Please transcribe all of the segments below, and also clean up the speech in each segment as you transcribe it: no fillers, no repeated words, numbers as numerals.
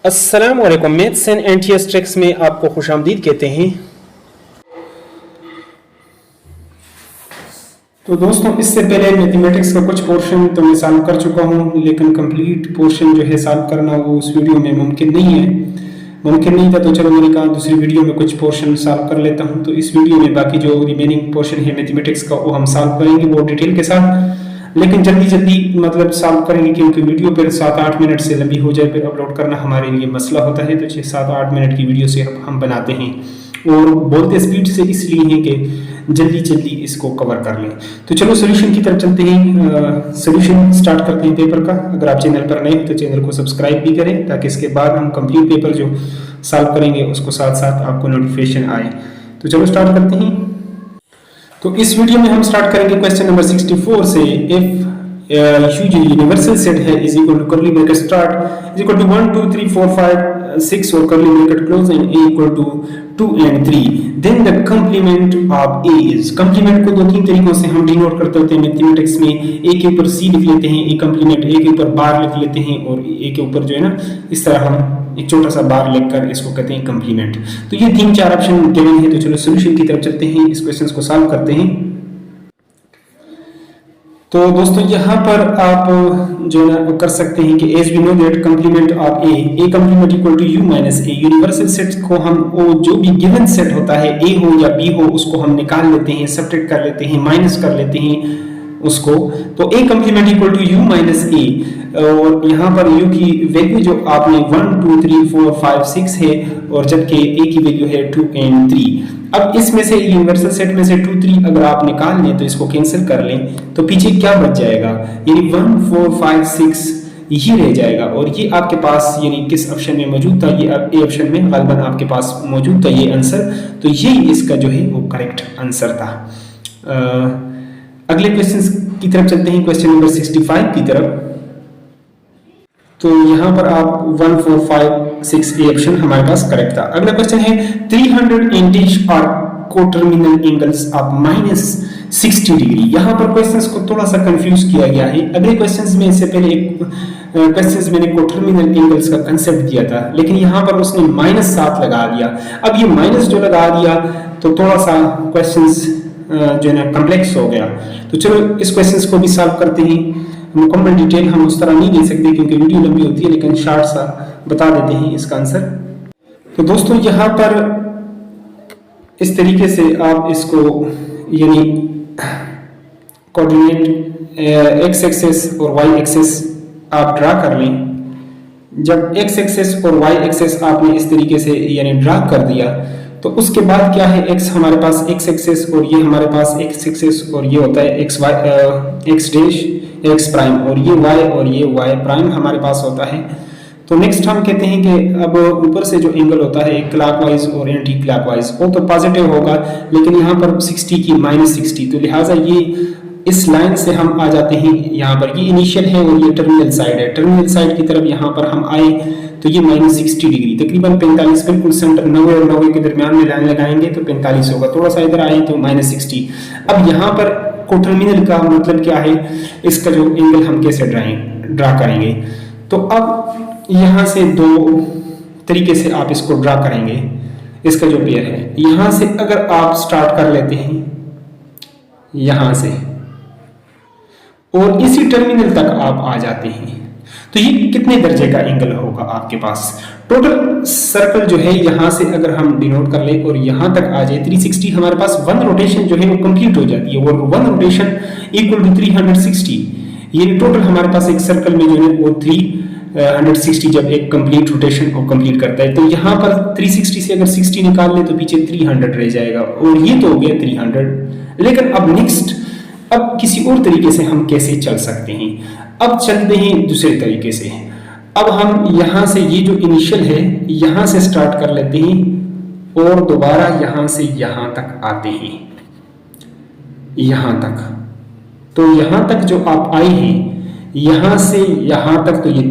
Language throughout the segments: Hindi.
अस्सलामुअलैकुम। मैथ्स एंड एनटीएस ट्रिक्स में आपको खुशामदीद कहते हैं। तो दोस्तों, इससे पहले मैथमेटिक्स का कुछ पोर्शन तो मैं सॉल्व कर चुका हूँ, लेकिन कंप्लीट पोर्शन जो है सॉल्व करना वो उस वीडियो में मुमकिन नहीं है। मुमकिन नहीं था तो चलो मैंने कहा दूसरी वीडियो में कुछ पोर्शन सॉल्व कर लेता हूँ। तो इस वीडियो में बाकी जो रिमेनिंग पोर्शन है मैथमेटिक्स का वो हम सॉल्व करेंगे, वो डिटेल के साथ, लेकिन जल्दी जल्दी मतलब सॉल्व करेंगे, क्योंकि वीडियो फिर 7-8 मिनट से लंबी हो जाए, फिर अपलोड करना हमारे लिए मसला होता है। तो 6-7-8 मिनट की वीडियो से हम बनाते हैं और बोलते स्पीड से इसलिए हैं कि जल्दी जल्दी इसको कवर कर लें। तो चलो सोल्यूशन की तरफ चलते हैं। सोल्यूशन स्टार्ट करते हैं पेपर का। अगर आप चैनल पर नए हैं तो चैनल को सब्सक्राइब भी करें, ताकि इसके बाद हम कंप्लीट पेपर जो सॉल्व करेंगे उसको साथ साथ आपको नोटिफिकेशन आए। तो चलो स्टार्ट करते हैं। तो इस वीडियो में हम स्टार्ट करेंगे क्वेश्चन नंबर 64 से। इफ यूनिवर्सल सेट है is equal to curly bracket start is equal to 1 2 3 4 5 6 और curly bracket close and a equal to 2 and 3, then the complement of a is. Complement को 2-3 तरीकों से हम डिनोट करते होते हैं मैथमेटिक्स में। a के ऊपर c लिख लेते हैं, a कंप्लीमेंट, a के ऊपर बार लिख लेते हैं, और a के ऊपर जो है ना इस तरह हम एक छोटा सा बार लिखकर इसको कहते हैं कंप्लीमेंट। तो ये 3-4 ऑप्शन गिवन है। तो चलो सॉल्यूशन की तरफ चलते हैं, इस क्वेश्चन को सॉल्व करते हैं। तो दोस्तों यहाँ पर आप जो है कर सकते हैं कि as we know that complement of A complement equal to U minus A. Universal set को हम वो जो भी गिवन सेट होता है, ए हो या बी हो, उसको हम निकाल लेते हैं, सब्ट्रैक्ट कर लेते हैं, माइनस कर लेते हैं उसको। तो A complement equal to U minus A, और यहाँ पर u की वैल्यू जो आपने 1 2 3 4 5 6 है, और जबकि a की वैल्यू है 2 and 3। अब इसमें से यूनिवर्सल सेट में से 2 3 अगर आप निकाल लें तो इसको कैंसिल कर लें, तो पीछे क्या बच जाएगा, यानी 1 4 5 6 ये रह जाएगा। और ये आपके पास यानी किस ऑप्शन में मौजूद था, ये ए ऑप्शन में गालिबन आपके पास मौजूद था ये आंसर। तो यही इसका जो है वो करेक्ट आंसर था। अगले क्वेश्चन की तरफ चलते हैं, क्वेश्चन नंबर 65 की तरफ। तो यहाँ पर आप 1 4 5 6 ए ऑप्शन हमारे पास करेक्ट था। अगला क्वेश्चन है 300 और कोटर्मिनल एंगल्स ऑफ -60 डिग्री। यहाँ पर क्वेश्चंस को थोड़ा सा कंफ्यूज किया गया है। अगले क्वेश्चंस में इससे पहले एक क्वेश्चंस मैंने कोटर्मिनल एंगल्स का कंसेप्ट दिया था, लेकिन यहाँ पर उसने -7 लगा दिया। अब ये माइनस जो लगा दिया तो थोड़ा सा क्वेश्चंस जो है ना कॉम्प्लेक्स हो गया। तो चलो इस क्वेश्चंस को भी सॉल्व करते हैं। मुकम्मल डिटेल हम उस तरह नहीं दे सकते क्योंकि वीडियो लंबी होती है, लेकिन शॉर्ट सा बता देते हैं इसका आंसर। तो दोस्तों यहाँ पर इस तरीके से आप इसको यानी कोऑर्डिनेट x एक्सिस और y एक्सिस आप ड्रा कर लें। जब x एक्सिस और y एक्सिस आपने इस तरीके से यानी ड्रा कर दिया, तो उसके बाद क्या है, x हमारे पास x एक्सिस और ये हमारे पास x एक्सिस, और ये होता है x डैश x प्राइम, और ये y प्राइम हमारे पास होता है। तो नेक्स्ट हम कहते हैं कि अब ऊपर से जो एंगल होता है क्लॉकवाइज और एंटी क्लॉकवाइज, वो तो पॉजिटिव होगा, लेकिन यहाँ पर 60 की -60, तो लिहाजा ये इस लाइन से हम आ जाते हैं यहाँ पर। ये इनिशियल है और ये टर्मिनल साइड है। टर्मिनल साइड की तरफ यहाँ पर हम आए तो ये -60 डिग्री, तकरीबन 45, बिल्कुल सेंटर 90 और 90 के दरमियान में लाइन लगाएंगे तो 45 होगा। थोड़ा सा इधर आए तो -60। अब यहाँ पर कोटर्मिनल का मतलब क्या है, इसका जो एंगल हम कैसे ड्रा करेंगे। तो अब यहाँ से 2 तरीके से आप इसको ड्रा करेंगे। इसका जो पेयर है, यहाँ से अगर आप स्टार्ट कर लेते हैं यहाँ से और इसी टर्मिनल तक आप आ जाते हैं, तो ये कितने दर्जे का एंगल होगा आपके पास। टोटल सर्कल जो है यहाँ से अगर हम डिनोट कर ले और यहाँ तक आ जाए 360, हमारे पास 1 रोटेशन जो है वो कंप्लीट हो जाती है, और 1 रोटेशन इक्वल टू 360। ये टोटल हमारे पास एक सर्कल में जो है वो 360 जब एक कंप्लीट रोटेशन को कंप्लीट करता है, तो यहाँ पर 360 से अगर 60 निकाल ले तो पीछे 300 रह जाएगा, और ये तो हो गया 300। लेकिन अब नेक्स्ट, अब किसी और तरीके से हम कैसे चल सकते हैं। अब चलते हैं दूसरे तरीके से। अब हम यहाँ से ये जो इनिशियल है यहाँ से स्टार्ट कर लेते हैं और दोबारा यहाँ से यहाँ तक आते हैं, यहाँ तक। तो यहाँ तक जो आप आए हैं यहाँ से यहाँ तक, तो ये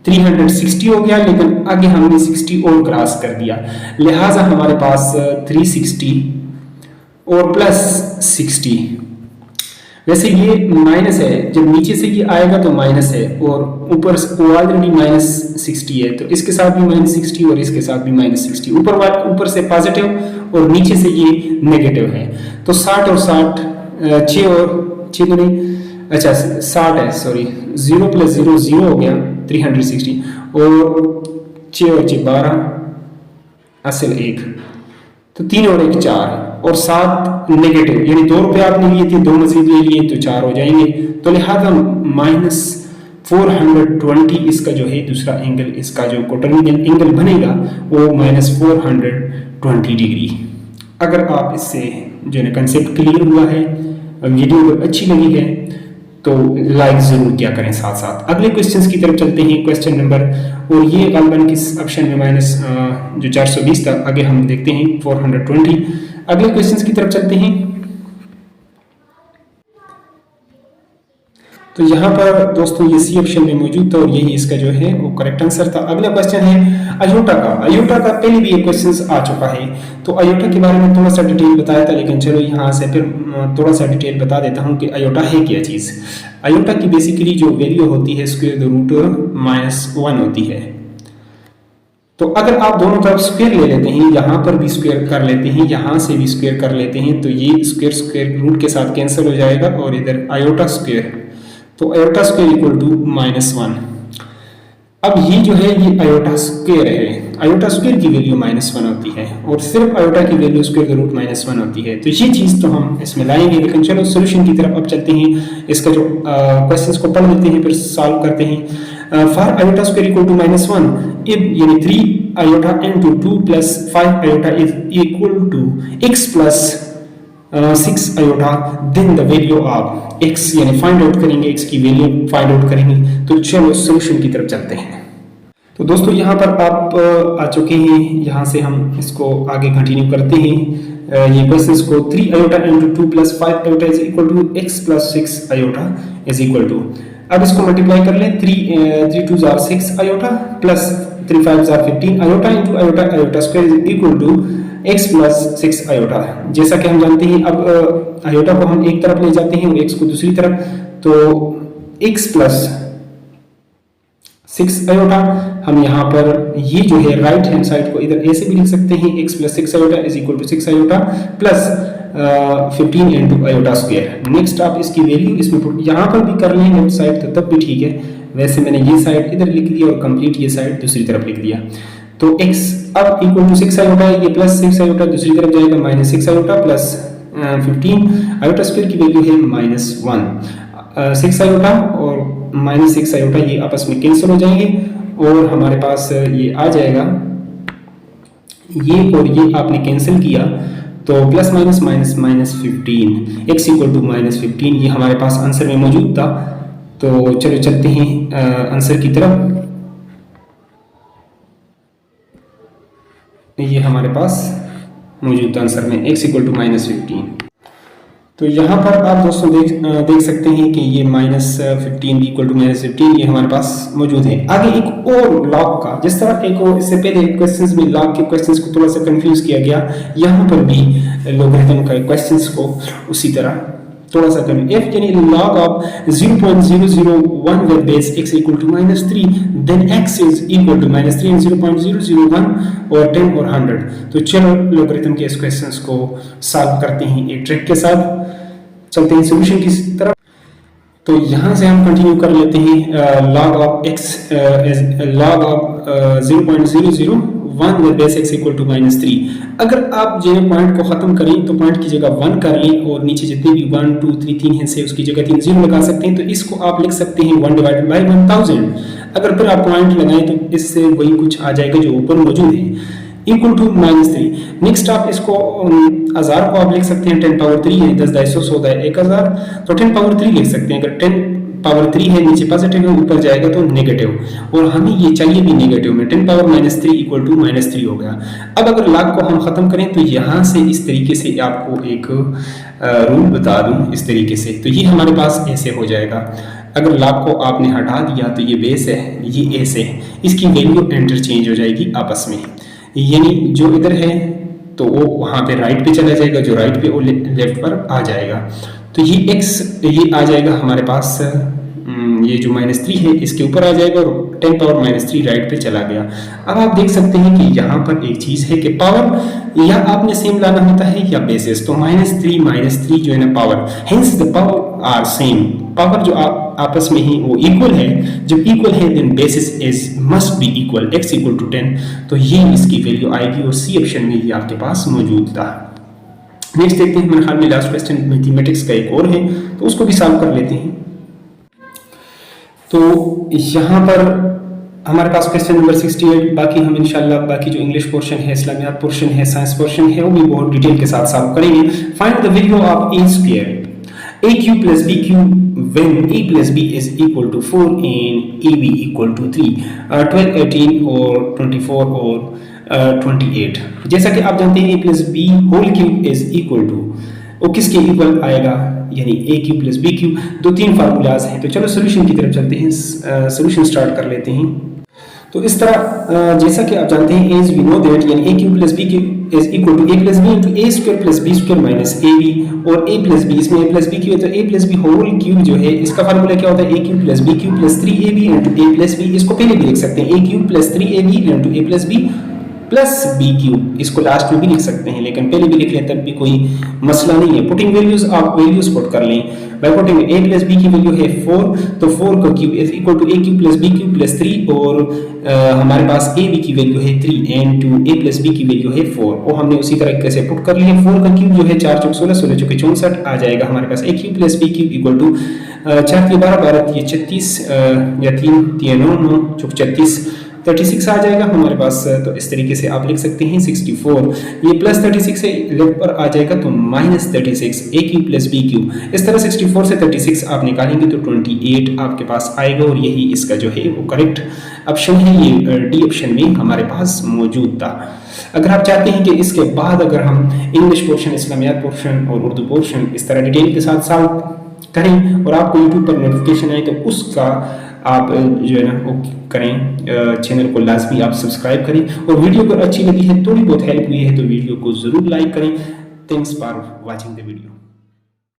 360 हो गया, लेकिन आगे हमने 60 और क्रॉस कर दिया, लिहाजा हमारे पास 360 और प्लस 60 वैसे ये माइनस है, जब नीचे से ये आएगा तो माइनस है, और ऊपर ऑलरेडी -60 है, तो इसके साथ भी -60 और इसके साथ भी -60, ऊपर से पॉजिटिव और नीचे से ये नेगेटिव है। तो 60 और 60, 6 और 6 नहीं, अच्छा 60 है, सॉरी, 0 + 0 0 हो गया 360, और 6 और 6 12, असल 1, तो 3 और 1 4, और 7 नेगेटिव, यानी 2 रुपये आपने लिए थे, 2 मजीद ले लिए तो 4 हो जाएंगे। तो लिहाजा -420 इसका जो है दूसरा एंगल, इसका जो कोटरनियन एंगल बनेगा वो -420 डिग्री। अगर आप इससे जो है कंसेप्ट क्लियर हुआ है, वीडियो अच्छी लगी है तो लाइक ज़रूर किया करें। साथ साथ अगले क्वेश्चंस की तरफ चलते हैं। क्वेश्चन नंबर, और ये गालबन किस ऑप्शन में माइनस जो 420 था, आगे हम देखते हैं 420। अगले क्वेश्चंस की तरफ चलते हैं। तो यहाँ पर दोस्तों ये सी ऑप्शन में मौजूद था और यही इसका जो है वो करेक्ट आंसर था। अगला क्वेश्चन है अयोटा का। अयोटा का पहले भी एक क्वेश्चन आ चुका है, तो अयोटा के बारे में थोड़ा सा डिटेल बताया था, लेकिन चलो यहाँ से फिर थोड़ा सा डिटेल बता देता हूँ कि अयोटा है क्या चीज़। अयोटा की बेसिकली जो वैल्यू होती है √-1 होती है। तो अगर आप दोनों तरफ स्क्वायर ले लेते हैं, यहाँ पर भी स्क्वायर कर लेते हैं, यहाँ से भी स्क्वायर कर लेते हैं, तो ये स्क्वायर रूट के साथ कैंसिल हो जाएगा, और इधर अयोटा स्क्वायर, तो अयोटा स्क्वायर =-1। अब ये जो है ये अयोटा स्क्वायर है, अयोटा स्क्वायर की वैल्यू -1 होती है, और सिर्फ अयोटा की वैल्यू √-1 होती है। तो ये चीज़ तो हम इसमें लाएंगे, लेकिन चलो सोल्यूशन की तरफ अब चलते हैं। इसका जो क्वेश्चंस को पढ़ लेते हैं, फिर सॉल्व करते हैं। फॉर अयोटा स्क्वायर =-1 इफ यानी 3 iota into 2 + 5 iota is equal to x + 6 iota, then the value of x, यानी फाइंड आउट करेंगे, x की वैल्यू फाइंड आउट करेंगे। तो चलो सॉल्यूशन की तरफ चलते हैं। तो दोस्तों यहाँ पर आप आ चुके हैं, यहाँ से हम इसको आगे कंटिन्यू करते हैं। ये क्वेश्चंस को 3 iota into 2 + 5 iota is equal to x + 6 iota is equal to, अब इसको मल्टीप्लाई कर लें। 3 2 जार 6 अयोटा प्लस 3 5 जार 15 iota into iota, iota square is equal to x + 6 iota. जैसा कि हम जानते हैं, अब अयोटा को हम एक तरफ ले जाते हैं और x को दूसरी तरफ, तो x + 6 अयोटा, हम यहाँ पर ये जो है राइट हैंड साइड को इधर ऐसे भी लिख सकते हैं, x + 6 iota is equal to 6 iota plus 15 into iota square. Next आप इसकी वैल्यू इसमें यहाँ पर भी कर लें लेफ्ट साइड, तो तब भी ठीक है। वैसे मैंने ये साइड इधर लिख दिया और कंप्लीट ये साइड दूसरी तरफ लिख दिया। तो x अब इक्वल टू 6 अयोटा है, ये प्लस 6 अयोटा दूसरी तरफ जाएगा, -6 अयोटा प्लस 15 अयोटा स्क्वायर की वैल्यू है -1। 6 अयोटा और -6 अयोटा ये आपस में कैंसिल हो जाएंगे, और हमारे पास ये आ जाएगा, ये और ये आपने कैंसिल किया, तो plus minus minus -15, x equal to -15, ये हमारे पास आंसर में मौजूद था। तो चलो चलते हैं आंसर की तरफ। ये हमारे पास मौजूद था आंसर में, x इक्वल टू -15। तो यहाँ पर आप दोस्तों देख सकते हैं कि ये -15 इक्वल टू -15 ये हमारे पास मौजूद है। आगे एक और लॉग का, जिस तरह एक और इससे पहले क्वेश्चंस में लॉग के क्वेश्चंस को थोड़ा सा कंफ्यूज किया गया, यहाँ पर भी लॉगरिथम का क्वेश्चंस को उसी तरह थोड़ा सा करें। इफ यानी log of 0.001 with base x equal to -3, then x is equal to -3 and 0.001 और 10 और 100। तो चलो लॉगरिथम के इस क्वेश्चंस को सॉल्व करते हैं एक ट्रिक के साथ। चलते हैं सॉल्यूशन की तरफ। तो यहाँ से हम कंटिन्यू कर लेते हैं। log of x is log of 0.001 with base x equal to -3। अगर आप जो पॉइंट को खत्म करें तो पॉइंट की जगह 1 कर लें, और नीचे जितने भी 1 2 3 3 हैं से उसकी जगह 3 0 लगा सकते हैं। तो इसको आप लिख सकते हैं 1/1000। अगर फिर आप पॉइंट लगाएं तो इससे वही कुछ आ जाएगा जो ऊपर मौजूद है, इक्वल टू -3। नेक्स्ट आप इसको 1000 को आप लिख सकते हैं 10 पावर 3 है, 10 200 होता है 1000, तो 10 पावर 3 लिख सकते हैं। अगर 10 पावर 3 है, नीचे पॉजिटिव है, ऊपर जाएगा तो नेगेटिव, और हमें ये चाहिए भी नेगेटिव में। 10 पावर -3 इक्वल टू -3 हो गया। अब अगर लॉग को हम खत्म करें तो यहाँ से इस तरीके से आपको एक रूल बता दूं, इस तरीके से, तो ये हमारे पास ऐसे हो जाएगा। अगर लॉग को आपने हटा दिया तो ये बेस है, ये ऐसे है, इसकी वैल्यू इंटरचेंज हो जाएगी आपस में, यानी जो इधर है तो वो वहाँ पे राइट पे चला जाएगा, जो राइट पे वो लेफ्ट पर आ जाएगा। तो ये x ये आ जाएगा हमारे पास, ये जो -3 है इसके ऊपर आ जाएगा और 10 पावर -3 राइट पे चला गया। अब आप देख सकते हैं कि यहाँ पर एक चीज़ है कि पावर या आपने सेम लाना होता है या बेसिस, तो -3 जो है ना power, hence the power are same, power जो आपस में ही वो इक्वल है, जब इक्वल है then basis is must be equal, x equal to 10, तो ये इसकी वैल्यू आएगी और सी ऑप्शन में ये आपके पास मौजूद था। नेक्स्ट देखते हैं, मेरे ख्याल में लास्ट क्वेश्चन मैथमेटिक्स का एक और है तो उसको भी सॉल्व कर लेते हैं। तो यहाँ पर हमारे पास क्वेश्चन नंबर 68, बाकी हम इंशाल्लाह बाकी जो इंग्लिश पोर्शन है, इस्लामियात पोर्शन है, साइंस पोर्शन है, वो भी बहुत डिटेल के साथ सॉल्व करेंगे। Find the value of a square aq plus bq when a plus b is equal to 4 and ab equal to 3, 12, 18 और 24 और 28। जैसा कि आप जानते हैं a plus b whole cube is equal to, वो किसके इक्वल आएगा, यानी a cube plus b cube, 2-3 formulas हैं। तो चलो सोल्यूशन की तरफ चलते हैं, सोल्यूशन स्टार्ट कर लेते हैं। तो इस तरह जैसा कि आप जानते हैं एज वी नो दैट, यानी a cube plus b cube is equal to A plus b into a square plus b square minus a b, और ए प्लस बी, इसमें ए प्लस बी क्यू है तो a plus b whole cube जो है इसका फार्मूला क्या होता है, a cube plus b cube plus 3ab into a plus b. इसको पहले भी लिख सकते हैं, a cube plus 3ab into a plus b plus B cube, इसको लास्ट में भी लिख सकते हैं लेकिन पहले भी लिख लें तब भी कोई मसला नहीं है। पुटिंग वैल्यूज, आप वैल्यूज पुट कर लें by putting A plus B की वैल्यू है 4, तो 4 का cube is equal to A cube plus B cube plus 3, और हमारे पास ए बी की वैल्यू है 3 and two A plus B की वैल्यू है 4, और हमने उसी तरीके से पुट कर लिया। 4 का क्यूब जो है 4 चौक 16, 16 चौके 64 आ जाएगा हमारे पास। A cube plus B cube equal to 4 के 12, 12 ये 36 या 3 3 9 9 चौक 36, 36 आ जाएगा हमारे पास। तो इस तरीके से आप लिख सकते हैं 64, ये प्लस 36 है लेफ्ट पर आ जाएगा तो माइनस 36, ए क्यू प्लस बी क्यू। इस तरह 64 से 36 आप निकालेंगे तो 28 आपके पास आएगा, और यही इसका जो है वो करेक्ट ऑप्शन है, ये डी ऑप्शन में हमारे पास मौजूद था। अगर आप चाहते हैं कि इसके बाद अगर हम इंग्लिश पोर्शन, इस्लामियात पोर्शन और उर्दू पोर्शन इस तरह डिटेल के साथ सॉल्व करें और आपको यूट्यूब पर नोटिफिकेशन आए तो उसका आप जो है ना वो करें, चैनल को लाजमी आप सब्सक्राइब करें, और वीडियो अगर अच्छी लगी है, थोड़ी बहुत हेल्प हुई है तो वीडियो को ज़रूर लाइक करें। Thanks for watching the video.